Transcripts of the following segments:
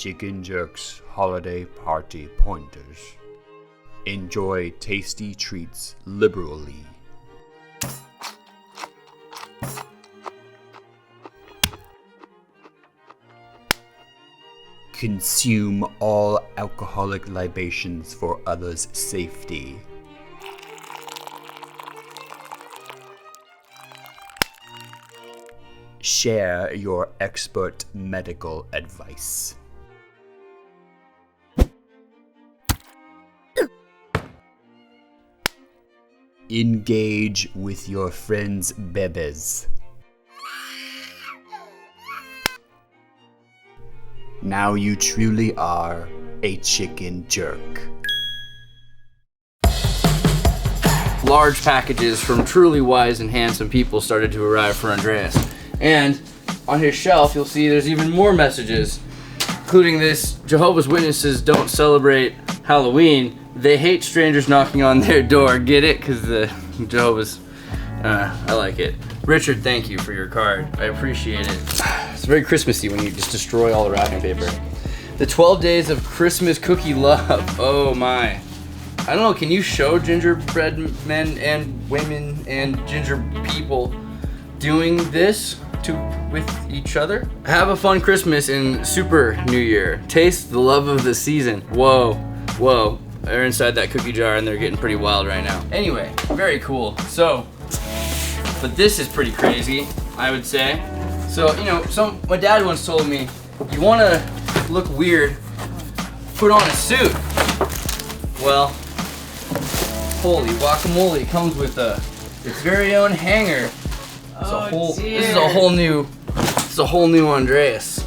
Chicken Jerk's Holiday Party Pointers. Enjoy tasty treats liberally. Consume all alcoholic libations for others' safety. Share your expert medical advice. Engage with your friends' bebes. Now you truly are a chicken jerk. Large packages from truly wise and handsome people started to arrive for Andreas. And on his shelf, you'll see there's even more messages, including this: Jehovah's Witnesses don't celebrate Halloween. They hate strangers knocking on their door. Get it? Because the Jehovah's, I like it. Richard, thank you for your card. I appreciate it. It's very Christmassy when you just destroy all the wrapping paper. The 12 Days of Christmas Cookie Love. Oh my. I don't know, can you show gingerbread men and women and ginger people doing this with each other? Have a fun Christmas and Super New Year. Taste the love of the season. Whoa, whoa. They're inside that cookie jar and they're getting pretty wild right now. Anyway, very cool. So, but this is pretty crazy, I would say. So, my dad once told me, you want to look weird, put on a suit. Well, holy guacamole, it comes with its very own hanger. This is a whole new Andreas.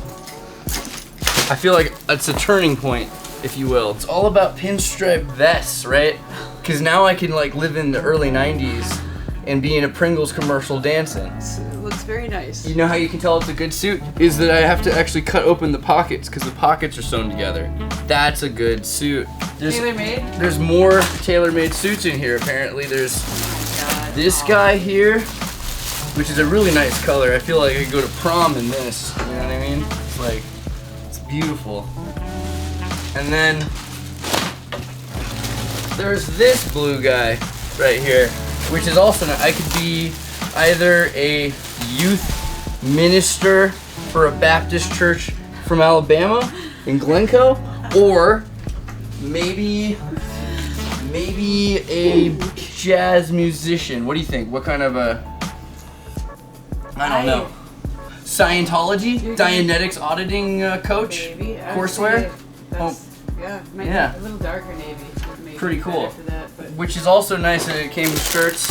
I feel like it's a turning point, if you will. It's all about pinstripe vests, right? Because now I can live in the early 90s and be in a Pringles commercial dancing. It looks very nice. You know how you can tell it's a good suit? Is that I have to actually cut open the pockets because the pockets are sewn together. That's a good suit. Tailor-made? There's more tailor-made suits in here, apparently. There's this guy here, which is a really nice color. I feel like I could go to prom in this, you know what I mean? It's beautiful. And then there's this blue guy right here, which is also I could be either a youth minister for a Baptist church from Alabama in Glencoe, or maybe a jazz musician. What do you think? What kind of I don't know. Scientology? Dianetics auditing coach? Maybe. Courseware? Yeah. A little darker navy. Maybe pretty cool. For that, which is also nice that it came with shirts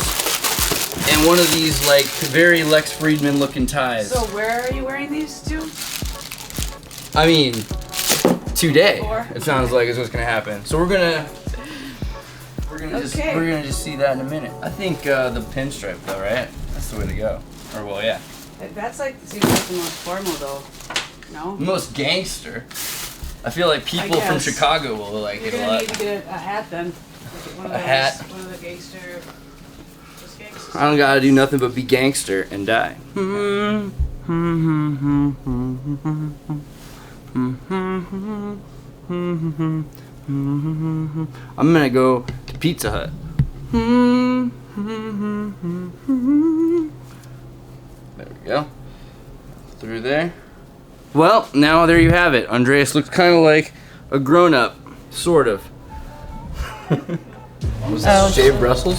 and one of these very Lex Friedman looking ties. So where are you wearing these to? I mean, today. It sounds like is what's gonna happen. So we're gonna just see that in a minute. I think the pinstripe though, right? That's the way to go. Or well, yeah. That's seems like the most formal though. No? Most gangster. I feel like people from Chicago will like it a lot. You're gonna need to get a hat then. One of a hat. One of the gangster. I don't gotta do nothing but be gangster and die. I'm gonna go to Pizza Hut. There we go. Through there. Well, now there you have it. Andreas looks kind of like a grown-up, sort of. Was this shaved Brussels?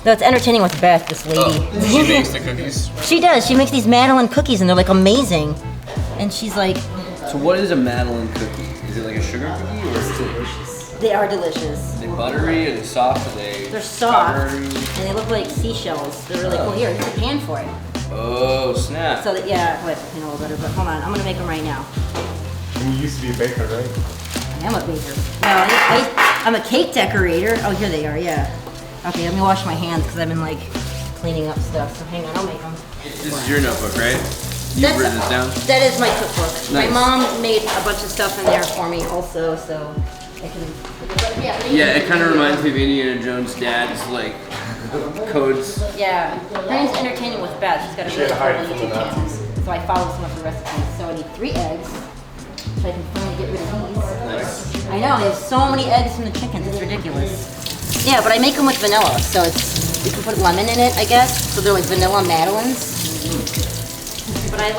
No, it's entertaining with Beth, this lady. She makes the cookies? She does. She makes these Madeline cookies, and they're amazing. And she's like... So what is a Madeline cookie? Is it like a sugar cookie or is it delicious? They are delicious. Are they buttery? Are they soft? They're soft, and they look like seashells. They're really cool. Here, here's a pan for it. Oh, snap. So that, yeah, wait, a little better, but hold on. I'm gonna make them right now. You used to be a baker, right? I am a baker. No, I'm a cake decorator. Oh, here they are, yeah. Okay, let me wash my hands because I've been cleaning up stuff. So hang on, I'll make them. This is your notebook, right? You've written this down? That is my cookbook. Nice. My mom made a bunch of stuff in there for me also, so I can... Yeah, it kind of reminds me of Indiana Jones' dad's codes. Yeah, her name's Entertaining with Beth. She's got a really cool YouTube channel. So I follow some of her recipes. So I need 3 eggs. So I can finally get rid of these. Nice. I know, there's so many eggs from the chickens, it's ridiculous. Yeah, but I make them with vanilla, so it's, you can put lemon in it, I guess. So they're like vanilla Madeleines. But I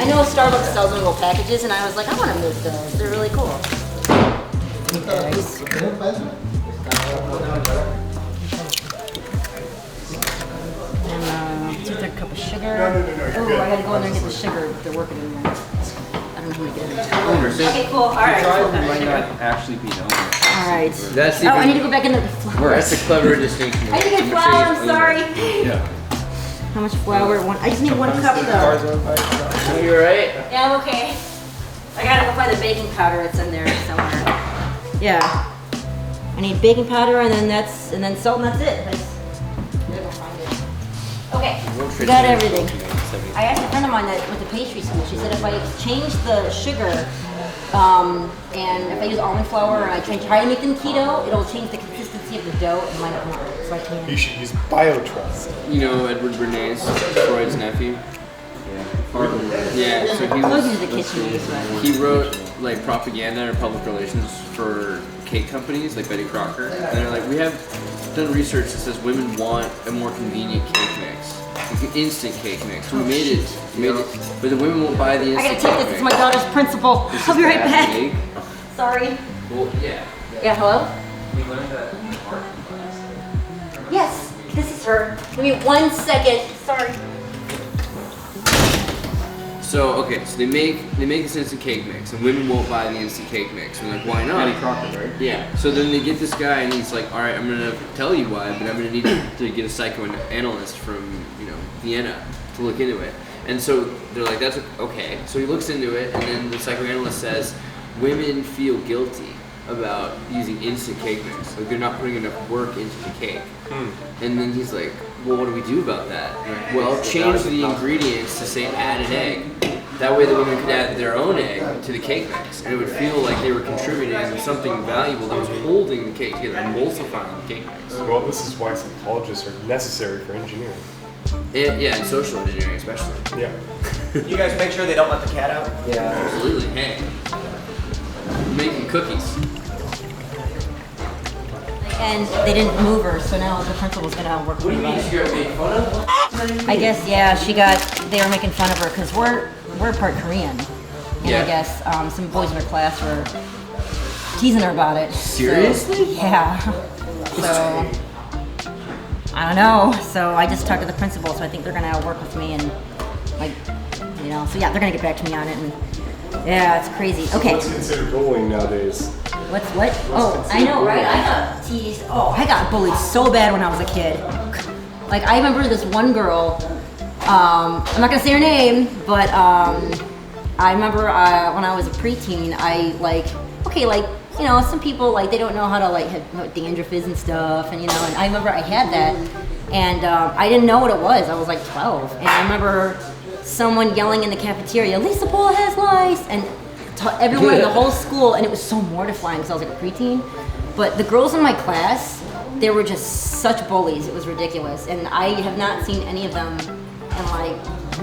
know Starbucks sells little packages, and I was like, I want to make those. They're really cool. Eggs. And 2/3 cup of sugar. Oh, I gotta go in there and get the sugar. They're working in there. I don't know how to get it. Okay, cool. All right. It might not actually be known. All right. That's Oh, I need to go back in the flour. That's a clever distinction. I need to get flour. I'm sorry. Yeah. How much flour? I just need 1 cup though. You're right. Yeah, I'm okay. I gotta go find the baking powder. It's in there somewhere. Yeah. I need baking powder and then salt and that's it. I'm gonna go find it. Okay, we got everything. I asked a friend of mine that went to pastry school. She said if I change the sugar and if I use almond flour and I try to make them keto, it'll change the consistency of the dough and might not work. So I can't. You should use BioTrust. You know Edward Bernays, Freud's nephew? Yeah, so I'll use the kitchen. he wrote like propaganda or public relations for cake companies like Betty Crocker. And they're like, we have done research that says women want a more convenient cake mix. Like an instant cake mix. So we made it, but the women won't buy the instant I gotta cake take this. It's my daughter's principal. This I'll is be right bad back. cake. Sorry. Well, yeah. Yeah, hello? We learned that in art class. Yes, this is her. Give me 1 second. Sorry. So okay, so they make this instant cake mix, and women won't buy the instant cake mix. And they're like, why not? Betty Crocker, right? Yeah. So then they get this guy, and he's like, all right, I'm gonna tell you why, but I'm gonna need to get a psychoanalyst from Vienna to look into it. And so they're like, that's okay. So he looks into it, and then the psychoanalyst says, women feel guilty about using instant cake mix. Like they're not putting enough work into the cake. And then he's like, well, what do we do about that? Like, well, change the ingredients to say add an egg. That way the women could add their own egg to the cake mix. And it would feel like they were contributing something valuable that was holding the cake together, emulsifying the cake mix. Well, this is why psychologists are necessary for engineering. Yeah, and social engineering especially. Yeah. You guys make sure they don't let the cat out? Yeah, absolutely. Hey, making cookies. And they didn't move her, so now the principal's gonna work with What do you me. mean she got made fun of? I guess, yeah, they were making fun of her because we're part Korean. And Yeah. I guess some boys in her class were teasing her about it. Seriously? So, yeah. So, I don't know. So I just talked to the principal, so I think they're gonna work with me and so yeah, they're gonna get back to me on it and yeah, it's crazy. Okay. What's considered bullying nowadays? What? Oh, I know, right? I got teased. Oh, I got bullied so bad when I was a kid. Like, I remember this one girl, I'm not gonna say her name, but I remember when I was a preteen, some people, they don't know how to, have what dandruff is and stuff, and I remember I had that, and I didn't know what it was. I was 12, and I remember someone yelling in the cafeteria, Lisa Paul has lice, and everyone in the whole school, and it was so mortifying because I was a preteen. But the girls in my class, they were just such bullies. It was ridiculous, and I have not seen any of them in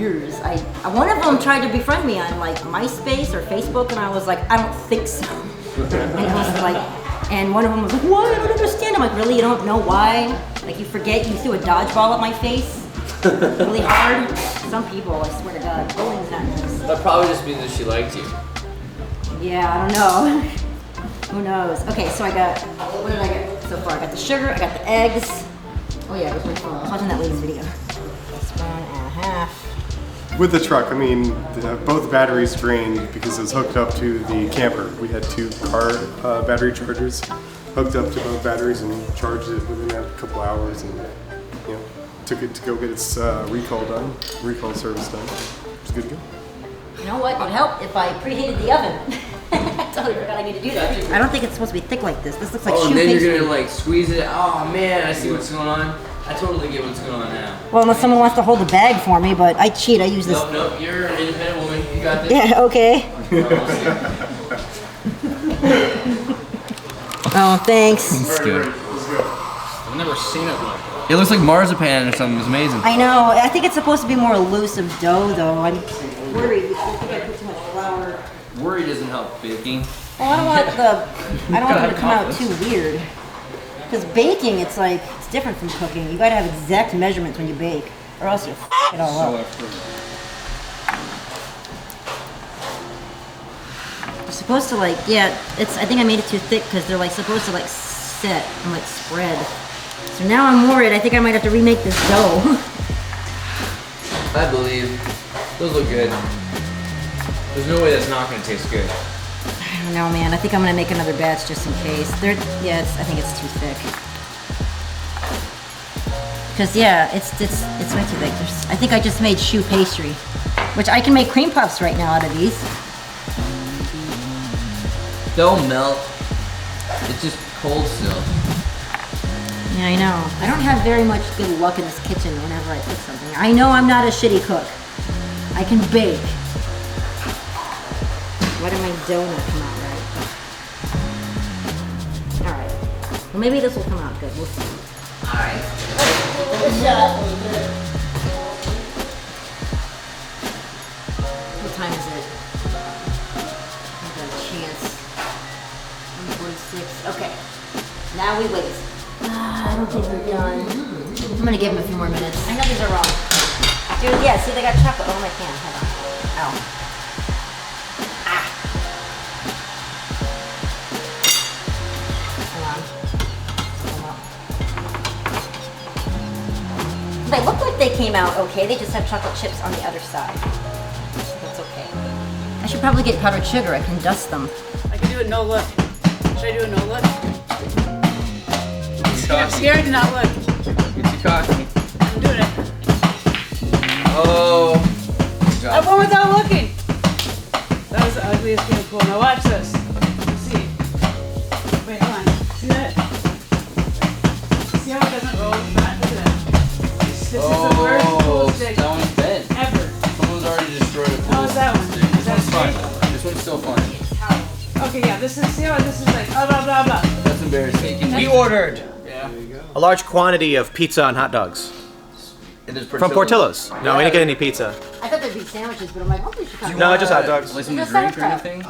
years. One of them tried to befriend me on MySpace or Facebook, and I was like, I don't think so. And it was and one of them was like, why? I don't understand. I'm like, really? You don't know why? You forget you threw a dodgeball at my face really hard. Some people, I swear to God, bullying's not nice. That probably just means that she liked you. Yeah, I don't know. Who knows? Okay, so what did I get so far? I got the sugar, I got the eggs. Oh yeah, it was my phone. I was watching that lady's video. A spoon and a half. With the truck, both batteries drained because it was hooked up to the camper. We had 2 car battery chargers hooked up to both batteries and charged it within a couple hours and took it to go get its recall service done. It was good to go. You know what? It would help if I preheated the oven. I totally forgot I need to do that. I don't think it's supposed to be thick like this. This looks like Oh, shoe and then pastry. you're gonna squeeze it. Oh man, I see what's going on. I totally get what's going on now. Well, unless someone wants to hold the bag for me, but I cheat. I use this. Nope, you're an independent woman. You got this. Yeah, okay. Oh, thanks. It's good. I've never seen it like that. It looks like marzipan or something. It's amazing. I know. I think it's supposed to be more elusive dough, though. I'm worried because I think I put too much flour. Worry doesn't help baking. Well, I don't want it to come out too weird. Because baking, it's different from cooking. You gotta have exact measurements when you bake, or else you f it all up. You're supposed to I think I made it too thick because they're supposed to set and spread. So now I'm worried. I think I might have to remake this dough. I believe. Those look good. There's no way that's not gonna taste good. I don't know, man. I think I'm gonna make another batch just in case. I think it's too thick. Because it's way too thick. I think I just made choux pastry, which I can make cream puffs right now out of these. Don't melt. It's just cold still. Yeah, I know. I don't have very much good luck in this kitchen whenever I cook something. I know I'm not a shitty cook. I can bake. Why did my dough not come out right? Alright. Well, maybe this will come out good. We'll see. Alright. Let's give it a shot. What time is it? I've got a chance. 1:46. Okay. Now we wait. I don't think they're done. I'm gonna give them a few more minutes. I know these are wrong. Dude, yeah, see they got chocolate on my can. Hold on. Ow. They look like they came out okay. They just have chocolate chips on the other side. That's okay. I should probably get powdered sugar. I can dust them. I can do it no look. Should I do it no look? I'm scared to not look. You're too cocky. I'm doing it. Oh. I went without looking. That was the ugliest thing cool. Now watch this. Let's see. Wait, hold on. See that? See how it doesn't roll? Look at that. This is the worst cool stick That one's bent. ever. Someone's already destroyed it. How is that one? Is that This one's straight? fine. This one's still fine. Okay, yeah, this is, see how this is blah, blah, blah, blah. That's embarrassing. We ordered Yeah. a large quantity of pizza and hot dogs It is from Portillo's. No, we didn't get any pizza. I thought there'd be sandwiches, but I'm like, oh, they should come. No, just hot dogs. Like some Just drink or sauerkraut. anything?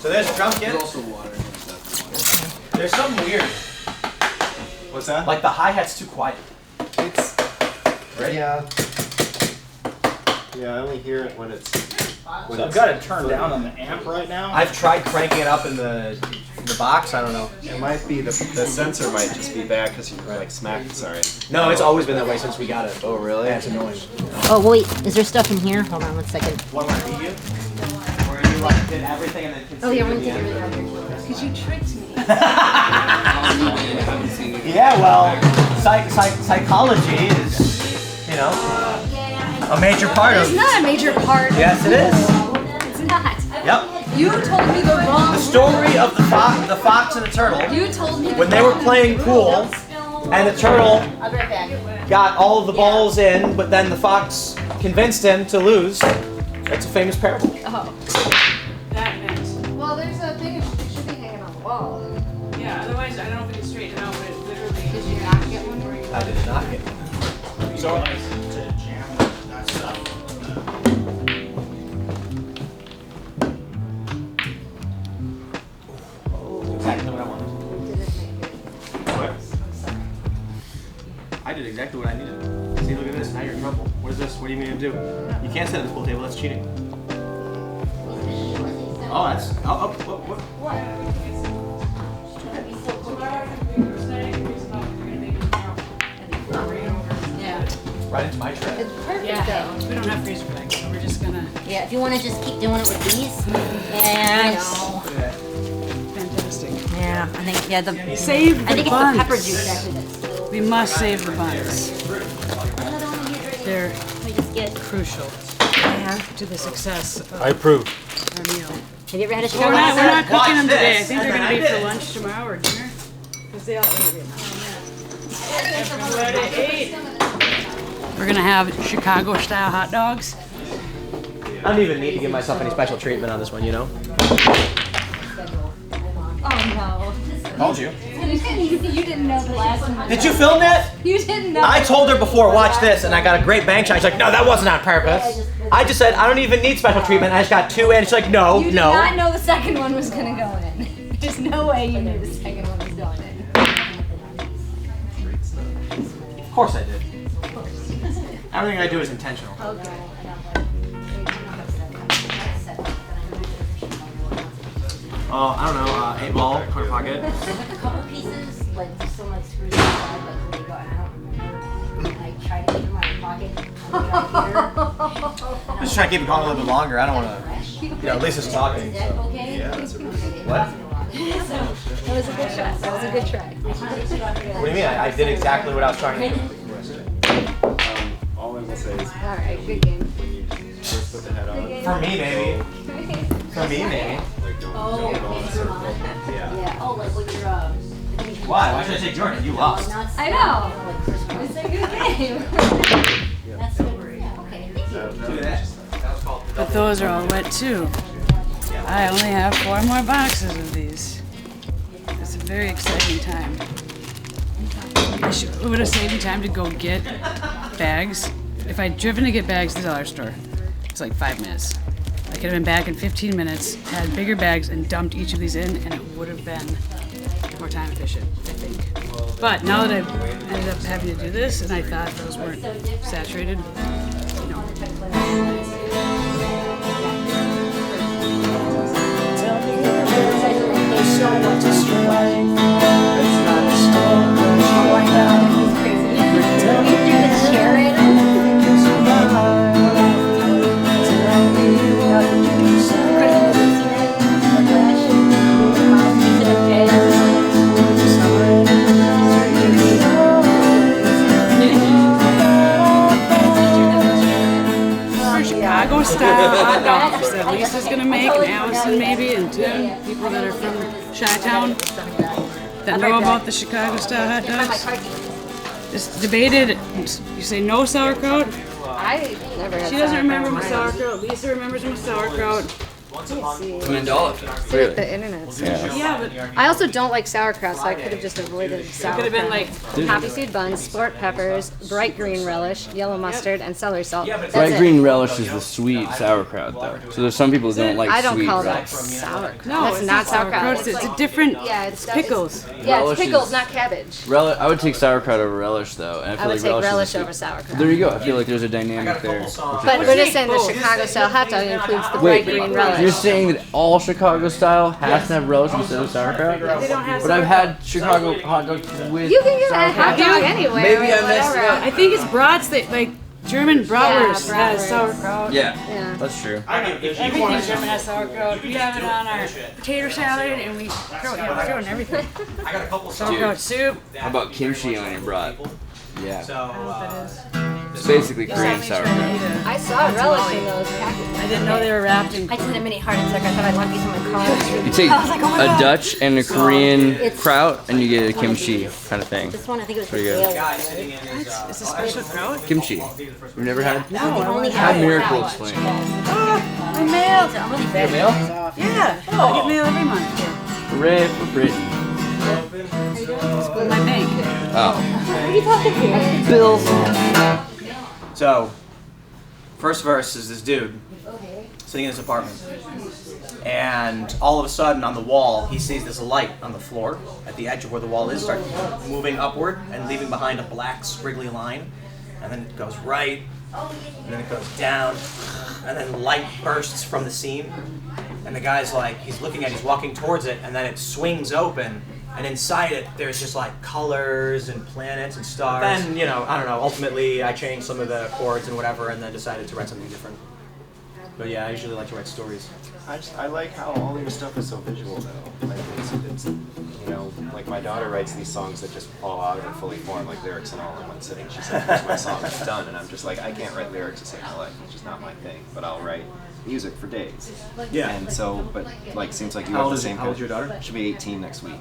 So there's drum kit. Also water. There's something weird. What's that? Like the hi-hat's too quiet. It's Right? yeah. I only hear it when it's. I've got it turned down on the amp right now. I've tried cranking it up in the box. I don't know. It might be the sensor might just be bad because you smacked. Sorry. No, it's always been that way since we got it. Oh really? Yeah, it's annoying. Oh wait, is there stuff in here? Hold on one second. One more medium? Where you did everything and then Oh yeah, conceded we're at the gonna end. take it out. Because you tricked me. Yeah, well, psychology is, a major part of. It's not a major part. Yes, it is. It's not. Yep. You told me the wrong. The story of the fox and the turtle. You told me When they were playing pool, and the turtle I'll be right back. got all of the balls in, but then the fox convinced him to lose. That's a famous parable. Oh. That meant. Well, there's a thing. It should be hanging on the wall. Yeah, otherwise I don't know if we can straighten it out, but it literally. Did you not get one? I did not get it. So nice to jam that stuff. Exactly what I wanted. I did exactly what I needed. See, look at this. Now you're in trouble. What is this? What do you mean to do? You can't sit at the pool table. That's cheating. Oh, that's. What? Yeah. Right into my tray. It's perfect Yeah. though. We don't have freezer bags, so we're just gonna. Yeah, if you want to just keep doing it with these. And Fantastic. yeah, I think the Save the I think it's buns. the pepper juice actually that's still. We must save the buns. Another one here right They're now. Let me just get. crucial to the success of I approve. our meal. Have you ever had a We're not Watch cooking them today. I this, think they're and gonna then be I for did. lunch tomorrow or dinner. Because they all ate it now. We're gonna have Chicago style hot dogs. I don't even need to give myself any special treatment on this one, Oh no. Told you. You didn't know the last one. Did you film that? You didn't know. I told her before, watch this, and I got a great bang shot. She's like, no, that wasn't on purpose. I just said I don't even need special treatment. I just got 2, and she's like, no, You did no. not know the second one was gonna go in. There's no way you knew the second one was going in. Of course I did. Everything I do is intentional. Okay. I don't know, 8 ball, corner pocket. A couple pieces, like just some like screws inside, like when they go out. And I tried to keep them out of my pocket. I'm just trying to keep it going a little bit longer. I don't want to, at least it's talking. Is that okay? Yeah, that's a really What? That was a good shot. That was a good try. What do you mean? I did exactly what I was trying to do. all I will say is All right, good game. when you first put the head on, For me, maybe. For me, maybe. like don't Oh, go in a okay. circle. Yeah. Yeah. Oh, like when you're Why? Why should I say Jordan? You lost. I know. It's a good game. That's good. Yeah. Okay. Do that. That was called But those are all wet too. I only have 4 more boxes of these. It's a very exciting time. It would have saved me time to go get bags. If I'd driven to get bags at the dollar store, it's like 5 minutes. I could have been back in 15 minutes, had bigger bags, and dumped each of these in, and it would have been more time efficient, I think. But now that I've ended up having to do this, and I thought those weren't saturated, you know. Chicago style hot dogs that Lisa's gonna make, and Allison maybe, and Tim, people that are from Chi-Town that know about the Chicago style hot dogs. It's debated. You say no sauerkraut. I never had She doesn't remember sauerkraut my in mine. sauerkraut. Lisa remembers my sauerkraut. Mandela. See what the internet says. Yeah, but I also don't like sauerkraut, so I could have just avoided sauerkraut. could have been like Poppy seed buns, sport peppers, bright green relish, yellow mustard, and celery salt. That's Bright it. green relish is the sweet sauerkraut, though. So there's some people who don't like I don't sweet call relish. that sauerkraut. no, That's it's not sauerkraut. It's a different. Yeah, it's pickles. Yeah, Relish it's pickles, is- not cabbage. I would take sauerkraut over relish, though. And I feel I would like take relish, relish is the over sweet. sauerkraut. There you go. I feel like there's a dynamic there. But we're just saying the Chicago style hot dog includes the bright green relish. You're saying that all Chicago style has to have relish instead of sauerkraut? They don't have But I've had Chicago hot dogs with You can get a sauerkraut. hot dog anywhere. Maybe I messed it whatever. up. I think it's brats that like German bratwurst Yeah, has bratwurst. sauerkraut. Yeah, Yeah. that's true. Everything German has sauerkraut. We have it on our potato salad, and we throw it in everything. I got a couple Sauerkraut soup. How about kimchi on your brat? Yeah. So, It's basically Korean sauerkraut. I saw relish in those packages. I didn't know they were wrapped in. I just had a mini heart attack. I thought I left these in my car. You take I was like, oh my a God. Dutch and a Korean It's- kraut, and you get a kimchi kind of thing. This one, I think it was Pretty the good. sale. guy sitting in his, It's a special kraut. Kimchi. You've never had? No, I only Had had Miracle one. Explain. My mail. I'm really bad. mail? Yeah. I get mail every month. Hooray for Britain. My bank. Oh. What are you talking to? Bills. So, first verse is this dude sitting in his apartment. And all of a sudden on the wall, he sees this light on the floor at the edge of where the wall is start moving upward and leaving behind a black squiggly line. And then it goes right, and then it goes down, and then light bursts from the seam. And the guy's like, he's looking at it, he's walking towards it, and then it swings open. And inside it, there's just like colors and planets and stars. Then, you know, I don't know, ultimately I changed some of the chords and whatever and then decided to write something different. But yeah, I usually like to write stories. I like how all your stuff is so visual though. Like it's you know, like my daughter writes these songs that just fall out and fully form like lyrics and all in one sitting. She's like, here's my song, it's done. And I'm just like, I can't write lyrics to save my life. It's just not my thing. But I'll write music for days. Yeah. And so, but like seems like you How have old the is- same. how old's your daughter? She'll be 18 next week.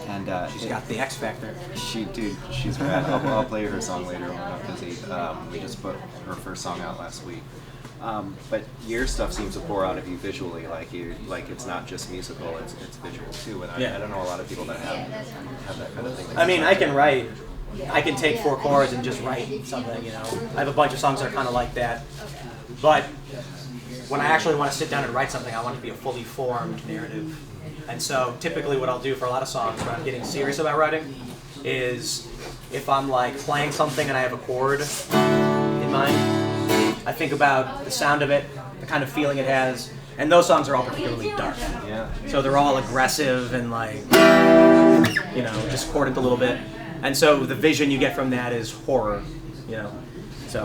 And She's got the X Factor. she's rad. I'll play her song later when I'm busy. We just put her first song out last week. But your stuff seems to pour out of you visually, like it's not just musical, it's visual too. And Yeah. I don't know a lot of people that have that kind of thing. I mean, I can write, I can take 4 chords and just write something, you know. I have a bunch of songs that are kind of like that. But when I actually want to sit down and write something, I want it to be a fully formed narrative. And so typically what I'll do for a lot of songs when I'm getting serious about writing is if I'm like playing something and I have a chord in mind, I think about the sound of it, the kind of feeling it has, and those songs are all particularly dark. Yeah. So they're all aggressive and like, you know, discordant a little bit. And so the vision you get from that is horror, you know. So,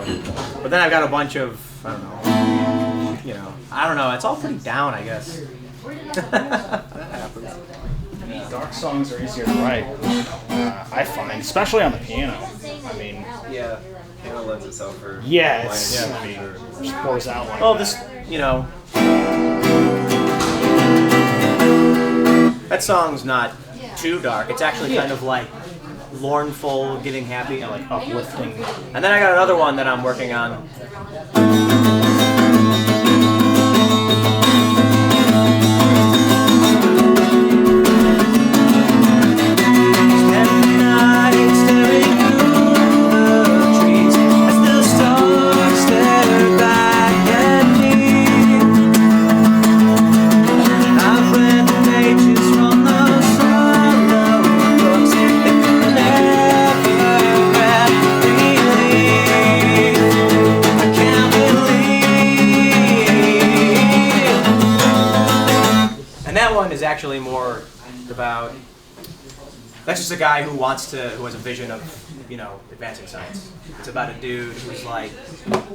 but then I've got a bunch of, I don't know, you know, I don't know, it's all pretty down, I guess. That happens. Dark songs are easier to write, I find, especially on the piano. I mean, Yeah. Piano lends itself for. yeah, it's, playing, I mean, just pours out like Well, that. this, you know, that song's not too dark. It's actually kind of like mournful, getting happy, and like uplifting. And then I got another one that I'm working on. Is actually more about, that's just a guy who has a vision of, you know, advancing science. It's about a dude who's like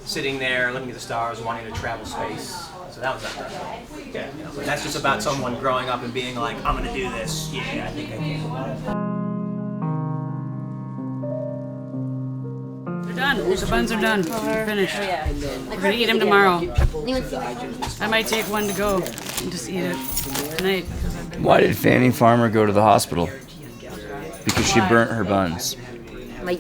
sitting there looking at the stars, wanting to travel space. So that was that dark. Yeah, you know, but that's just about someone growing up and being like, I'm gonna do this. Yeah, I think I can. They're done. The buns are done. They're finished. We're gonna eat them tomorrow. I might take one to go and just eat it tonight. Why did Fanny Farmer go to the hospital? Because she burnt her buns. My